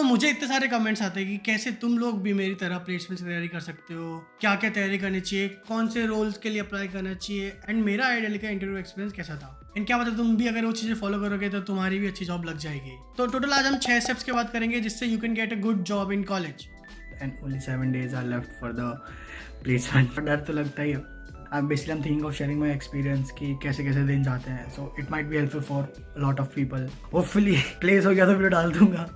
तो मुझे इतने सारे कमेंट्स आते हैं कि कैसे तुम लोग भी मेरी तरह प्लेसमेंट की तैयारी कर सकते हो, क्या क्या तैयारी करनी चाहिए, कौन से रोल्स के लिए अप्लाई करना चाहिए, एंड मेरा आइडियल का इंटरव्यू एक्सपीरियंस कैसा था, एंड क्या मतलब तुम भी अगर वो चीज़ें फॉलो करोगे तो तुम्हारी भी अच्छी जॉब लग जाएगी। तो टोटल आज हम 6 स्टेप्स की बात करेंगे जिससे you can get a good job in college. And only 7 days are left for the placement। डर तो लगता ही है। I'm thinking of sharing my experience कि कैसे कैसे दिन जाते हैं, so it might be helpful for a lot of people। hopefully place हो गया तो वीडियो डाल दूंगा,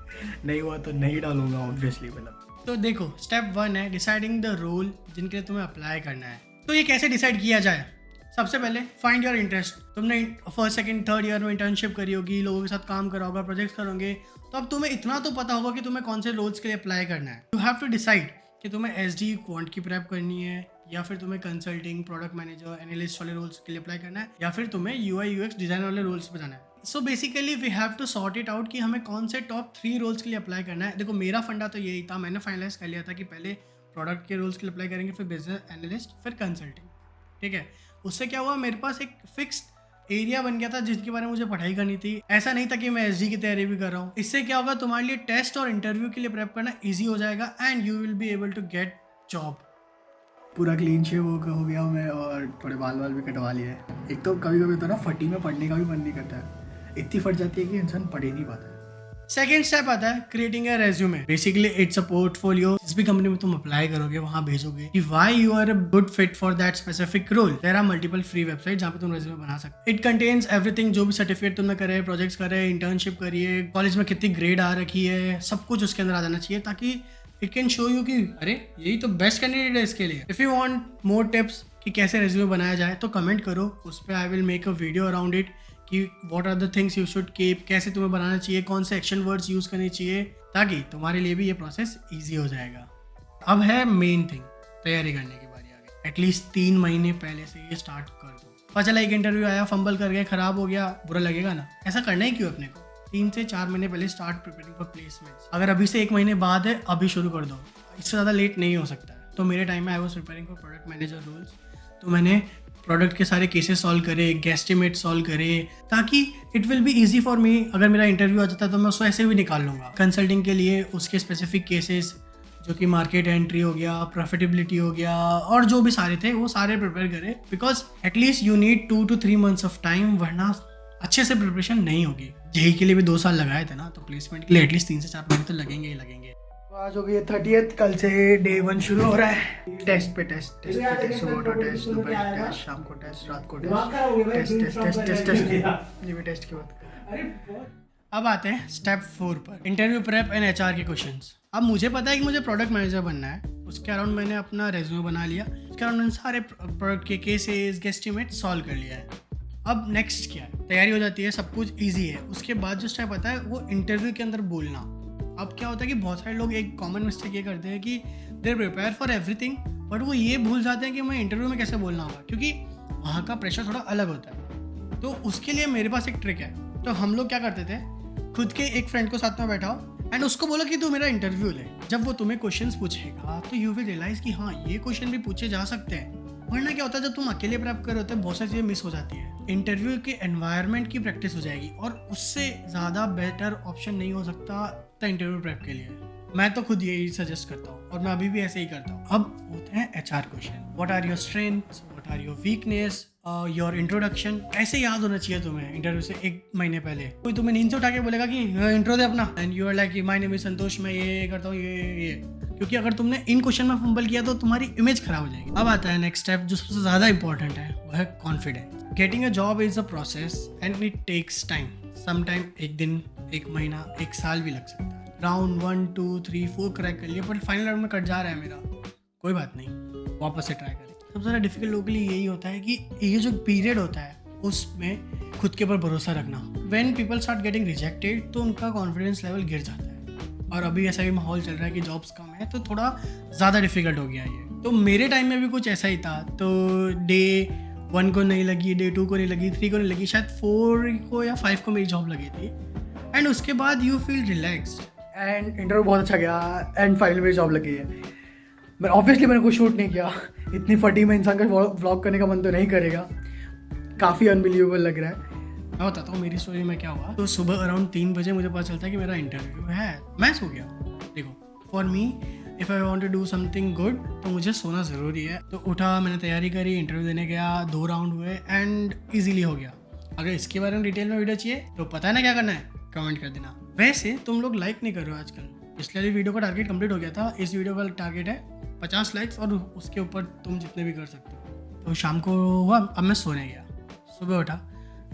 नहीं हुआ तो नहीं डालूंगा ऑब्वियसली। मतलब तो देखो, स्टेप 1 है डिसाइडिंग द रोल जिनके लिए तुम्हें अप्लाई करना है। तो ये कैसे डिसाइड किया जाए? सबसे पहले फाइंड योर इंटरेस्ट। तुमने फर्स्ट सेकंड थर्ड ईयर में इंटर्नशिप करी होगी, लोगों के साथ काम करा होगा, प्रोजेक्ट्स करोगे, तो अब तुम्हें इतना तो पता होगा कि तुम्हें कौन से रोल्स के लिए अप्लाई करना है। यू हैव टू डिसाइड कि तुम्हें एसडी क्वांट की प्रेप करनी है, या फिर तुम्हें कंसल्टिंग, प्रोडक्ट मैनेजर, एनालिस्ट वाले रोल्स के लिए अप्लाई करना है, या फिर तुम्हें यूआई यूएक्स डिजाइन वाले रोल्स पे जाना है। So basically we have to sort it out कि हमें कौन से टॉप 3 रोल्स के लिए अप्लाई करना है। देखो, मेरा फंडा तो यही था, मैंने फाइनलाइज कर लिया था कि पहले प्रोडक्ट के रोल्स के लिए अप्लाई करेंगे, फिर बिजनेस एनालिस्ट, फिर कंसल्टिंग। ठीक है, उससे क्या हुआ, मेरे पास एक फिक्स्ड एरिया बन गया था जिसके बारे में मुझे पढ़ाई करनी थी। ऐसा नहीं था कि मैं एसडी की तैयारी भी कर रहा हूँ। इससे क्या होगा, तुम्हारे लिए टेस्ट और इंटरव्यू के लिए प्रेप करना ईजी हो जाएगा and you will be able to get job. पूरा क्लीन शेव हो गया हूँ मैं, और थोड़े बाल भी कटवा लिए हैं। एक तो कभी कभी तो ना फटी में पढ़ने का भी मन नहीं करता है, इतनी फट जाती है कि इंसान पढ़ ही नहीं पाता है। सेकेंड स्टेप आता है creating a resume. Basically it's a portfolio. जिस भी कंपनी में तुम अप्लाई करोगे वहां भेजोगे कि why you are a good fit for that specific role. There are multiple free website जहां पे तुम रेज्यूमे बना सकते हो। इट कंटेन्स एवरीथिंग, जो भी सर्टिफिकेट तुमने करे, प्रोजेक्ट्स करे, इंटर्नशिप करिए, कॉलेज में कितनी ग्रेड आ रखी है, सब कुछ उसके अंदर आ जाना चाहिए, ताकि इट कैन शो यू कि अरे यही तो बेस्ट कैंडिडेट है इसके लिए। If you want more tips कि कैसे रेज्यूमे बनाया जाए तो कमेंट करो, उस पर I will make a video around it कि what are the things you should keep, कैसे तुम्हें बनाना चाहिए, कौन से एक्शन वर्ड्स यूज करने चाहिए, ताकि तुम्हारे लिए भी ये प्रोसेस ईजी हो जाएगा। अब है मेन थिंग, तैयारी करने की बारी आ गई। एटलीस्ट 3 महीने पहले से ये स्टार्ट कर दो। पता चला एक इंटरव्यू आया, फंबल कर गया, खराब हो गया, बुरा लगेगा ना। ऐसा करना ही क्यों अपने को? 3 से 4 महीने पहले स्टार्ट प्रिपेयरिंग फॉर प्लेसमेंट्स। अगर अभी से 1 महीने बाद है, अभी शुरू कर दो, इससे ज़्यादा लेट नहीं हो सकता है। तो मेरे टाइम में I was preparing for product manager roles, तो मैंने प्रोडक्ट के सारे केसेस सॉल्व करे, गेस्टिमेट सॉल्व करे, ताकि it will be easy for me. अगर मेरा इंटरव्यू आ जाता है तो मैं उसको ऐसे भी निकाल लूँगा। कंसल्टिंग के लिए उसके स्पेसिफिक केसेस, जो कि मार्केट एंट्री हो गया, प्रॉफिटेबिलिटी हो गया, और जो भी सारे थे वो सारे प्रिपेयर करे, because at least you need 2 to 3 months of time, वरना अच्छे से प्रिपरेशन नहीं होगी। जेई के लिए भी 2 साल लगाए थे ना, तो प्लेसमेंट के लिए एटलीस्ट 3 से 4 महीने तो लगेंगे ही लगेंगे। आज हो गई 30th, कल से डे 1 शुरू हो रहा है। टेस्ट पे टेस्ट, सुबह उठो टेस्ट, दोपहर टेस्ट, शाम को टेस्ट, रात को टेस्ट। ये भी टेस्ट की बात कर। अब आते हैं स्टेप 4 पर, इंटरव्यू प्रेप एंड एचआर के क्वेश्चंस। अब मुझे पता है कि मुझे प्रोडक्ट मैनेजर बनना है, उसके अराउंड मैंने अपना रेज्यूमे बना लिया, उसके अराउंड मैंने सारे प्रोडक्ट के केसेस, गेस्टिमेट सॉल्व कर लिया है। अब नेक्स्ट क्या है? तैयारी हो जाती है, सब कुछ ईजी है। उसके बाद जो स्टेप आता है वो इंटरव्यू के अंदर बोलना। अब क्या होता है कि बहुत सारे लोग एक कॉमन मिस्टेक ये करते हैं कि they are prepare for everything, but वो ये भूल जाते हैं कि मैं इंटरव्यू में कैसे बोलना होगा, क्योंकि वहाँ का प्रेशर थोड़ा अलग होता है। तो उसके लिए मेरे पास एक ट्रिक है। तो हम लोग क्या करते थे, खुद के एक फ्रेंड को साथ में बैठाओ एंड उसको बोलो कि तू मेरा इंटरव्यू ले। जब वो तुम्हें क्वेश्चंस पूछेगा तो यू विल रियलाइज कि हाँ, ये क्वेश्चन भी पूछे जा सकते हैं। वरना क्या होता है, जब तुम अकेले प्रेप कर रहे होते हैं, बहुत सारी चीज़ें मिस हो जाती है। इंटरव्यू के एनवायरनमेंट की प्रैक्टिस हो जाएगी, और उससे ज़्यादा बेटर ऑप्शन नहीं हो सकता द इंटरव्यू प्रेप के लिए। मैं तो खुद यही सजेस्ट करता हूँ, और मैं अभी भी ऐसे ही करता हूँ। अब होते हैं HR question. What are your strengths, what are your weakness, your introduction. ऐसे याद होना चाहिए तुम्हें इंटरव्यू से 1 महीने पहले। कोई तुम्हें नींद से उठा के बोलेगा कि इंट्रो दे अपना, and you are like my name is Santosh, मैं ये करता हूँ, ये। क्योंकि अगर तुमने इन क्वेश्चन में फंबल किया तो तुम्हारी इमेज खराब हो जाएगी। अब आता है नेक्स्ट स्टेप, जो सबसे ज़्यादा इंपॉर्टेंट है, वो है confidence. Getting a job is a process and it takes time. Sometime 1 दिन, 1 महीना, 1 साल भी लग सकता है। राउंड 1, 2, 3, 4 क्रैक कर लिया, पर फाइनल राउंड में कट जा रहा है मेरा, कोई बात नहीं, वापस से ट्राई करें। सबसे ज़्यादा डिफिकल्ट लोगों के लिए यही होता है कि ये जो पीरियड होता है उसमें खुद के ऊपर भरोसा रखना। When people start getting rejected तो उनका कॉन्फिडेंस लेवल गिर जाता है, और अभी ऐसा भी माहौल चल रहा है कि जॉब्स कम है, तो थोड़ा ज़्यादा डिफिकल्ट हो गया ये। तो मेरे टाइम में भी कुछ ऐसा ही था। तो डे 1 को नहीं लगी, डे 2 को नहीं लगी, 3 को नहीं लगी, शायद 4 को या 5 को मेरी जॉब लगी थी। एंड उसके बाद you feel relaxed and interview बहुत अच्छा गया, एंड फाइनली मेरी जॉब लगी है। मैं ऑब्वियसली मैंने कुछ शूट नहीं किया, इतनी फटी में इंसान का व्लॉग करने का मन तो नहीं करेगा, काफ़ी अनबिलीवेबल लग रहा है। मैं बताता हूँ मेरी स्टोरी में क्या हुआ। तो सुबह अराउंड 3 बजे मुझे पता चलता है कि मेरा इंटरव्यू है। मैं सो गया। देखो for me if I want to do something good तो मुझे सोना ज़रूरी है। तो उठा, मैंने तैयारी करी, इंटरव्यू देने गया, 2 राउंड हुए एंड ईजिली हो गया। अगर इसके बारे में डिटेल में वीडियो चाहिए तो पता है ना क्या करना है, कमेंट कर देना। वैसे तुम लोग लाइक नहीं कर रहे हो आजकल। पिछले वाली वीडियो का टारगेट कंप्लीट हो गया था, इस वीडियो का टारगेट है 50 लाइक्स और उसके ऊपर तुम जितने भी कर सकते हो। तो शाम को हुआ, अब मैं सोने गया। सुबह उठा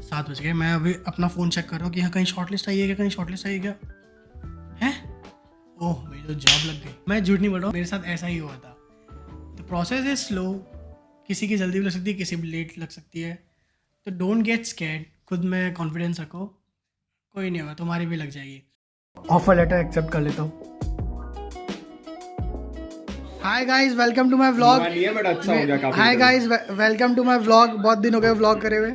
7 बज गए। मैं अभी अपना फ़ोन चेक कर रहा हूँ कि हाँ कहीं शॉर्टलिस्ट आई है क्या, कहीं शॉर्टलिस्ट आई है क्या है। ओह मेरी तो जॉब लग गई। मैं झूठ नहीं बोल रहा हूँ, मेरे साथ ऐसा ही हुआ था। तो प्रोसेस इज स्लो, किसी की जल्दी भी लग सकती है, किसी भी लेट लग सकती है। तो डोंट गेट स्कैर्ड, खुद में कॉन्फिडेंस रखो, कोई नहीं होगा, तुम्हारी भी लग जाएगी। ऑफर लेटर एक्सेप्ट कर लेता हूँ। Hi guys, welcome to my vlog. Hi guys, welcome to my vlog. बहुत दिन हो गए व्लॉग करे हुए।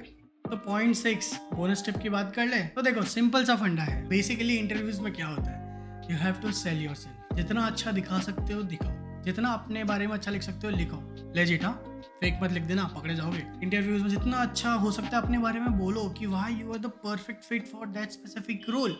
तो पॉइंट 6 बोनस टिप की बात कर ले। तो देखो सिंपल सा फंडा है। बेसिकली इंटरव्यूज में क्या होता है, you have to sell yourself. जितना अच्छा दिखा सकते हो दिखाओ, जितना अपने बारे में अच्छा लिख सकते हो लिखो। लेजिट, हाँ, फेक मत लिख देना, पकड़े जाओगे। इंटरव्यूज में जितना अच्छा हो सकता है अपने बारे में बोलो कि वाह you are the perfect fit for that specific role.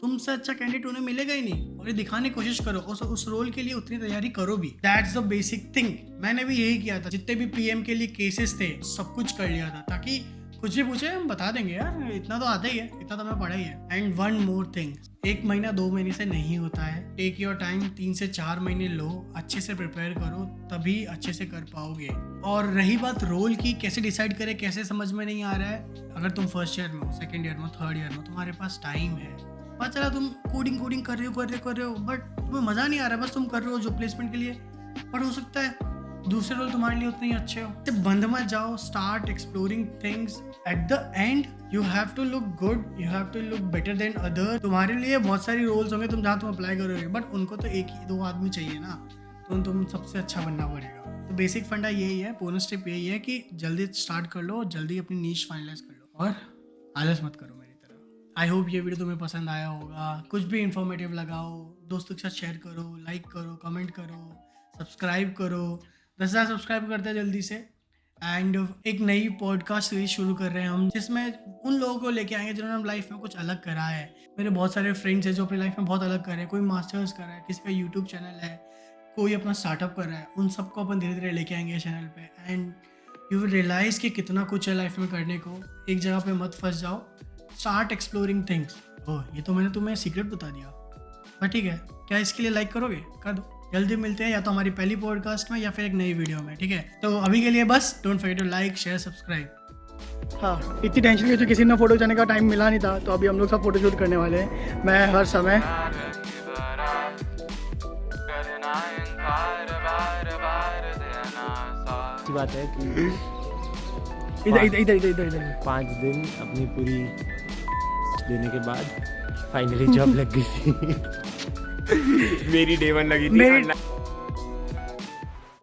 तुमसे अच्छा कैंडिडेट उन्हें मिलेगा ही नहीं, और ये दिखाने की कोशिश करो, उस रोल के लिए उतनी तैयारी करो भी। That's the basic thing. मैंने भी यही किया था। जितने भी पीएम के लिए केसेस थे सब कुछ कर लिया था, ताकि कुछ भी पूछे हम बता देंगे यार, इतना तो आता ही है, इतना तो हमें पढ़ा ही है। एंड वन मोर थिंग, 1 महीना 2 महीने से नहीं होता है। टेक योर टाइम, 3 से 4 महीने लो, अच्छे से प्रिपेयर करो, तभी अच्छे से कर पाओगे। और रही बात रोल की, कैसे डिसाइड करें, कैसे समझ में नहीं आ रहा है। अगर तुम फर्स्ट ईयर में हो, सेकेंड ईयर में हो, थर्ड ईयर में हो, तुम्हारे पास टाइम है। पता चला तुम कोडिंग कर रहे हो बट तुम्हें मज़ा नहीं आ रहा, बस तुम कर रहे हो जो प्लेसमेंट के लिए। बट हो सकता है दूसरे रोल तुम्हारे लिए उतने ही अच्छे हो। तो बंद मत जाओ, start exploring things. At the end you have to look good, you have to look better than other. तुम्हारे लिए बहुत सारी रोल्स होंगे तुम जहाँ तुम अप्लाई करोगे, बट उनको तो 1 ही 2 आदमी चाहिए ना, तो तुम सबसे अच्छा बनना पड़ेगा। तो बेसिक फंडा यही है, बोनस टिप यही है कि जल्दी स्टार्ट कर लो, जल्दी अपनी नीश फाइनलाइज कर लो और आलस मत करो मेरी तरह। आई होप ये वीडियो तुम्हें पसंद आया होगा। कुछ भी इन्फॉर्मेटिव लगाओ, दोस्तों के साथ शेयर करो, लाइक करो, कमेंट करो, सब्सक्राइब करो। 10,000 सब्सक्राइब करते हैं जल्दी से। एंड एक नई पॉडकास्ट सीरीज शुरू कर रहे हैं हम, जिसमें उन लोगों को लेके आएंगे जिन्होंने लाइफ में कुछ अलग करा है। मेरे बहुत सारे फ्रेंड्स हैं जो अपनी लाइफ में बहुत अलग कर रहे हैं। कोई मास्टर्स कर रहा है, किसी का यूट्यूब चैनल है, कोई अपना स्टार्टअप कर रहा है। उन सबको अपन धीरे धीरे लेके आएंगे चैनल पे। एंड यू विल रियलाइज़ कि कितना कुछ है लाइफ में करने को। एक जगह पे मत फंस जाओ, स्टार्ट एक्सप्लोरिंग थिंग्स। ओह ये तो मैंने तुम्हें सीक्रेट बता दिया, पर ठीक है, क्या इसके लिए लाइक करोगे? कर दो। जल्दी मिलते हैं या तो हमारी पहली पॉडकास्ट में या फिर एक नई वीडियो में, ठीक है? तो अभी के लिए बस don't forget to like, share, subscribe. हाँ, इतनी टेंशन की वजह से किसी ने फोटो खिंचाने का टाइम मिला नहीं था, तो अभी हम लोग सब फोटो शूट करने वाले हैं। मैं हर समय अच्छी बात है कि इधर 5 दिन अपनी पूरी देने के बाद फाइनली जॉब लग गई थी। मेरी day 1 लगी थी।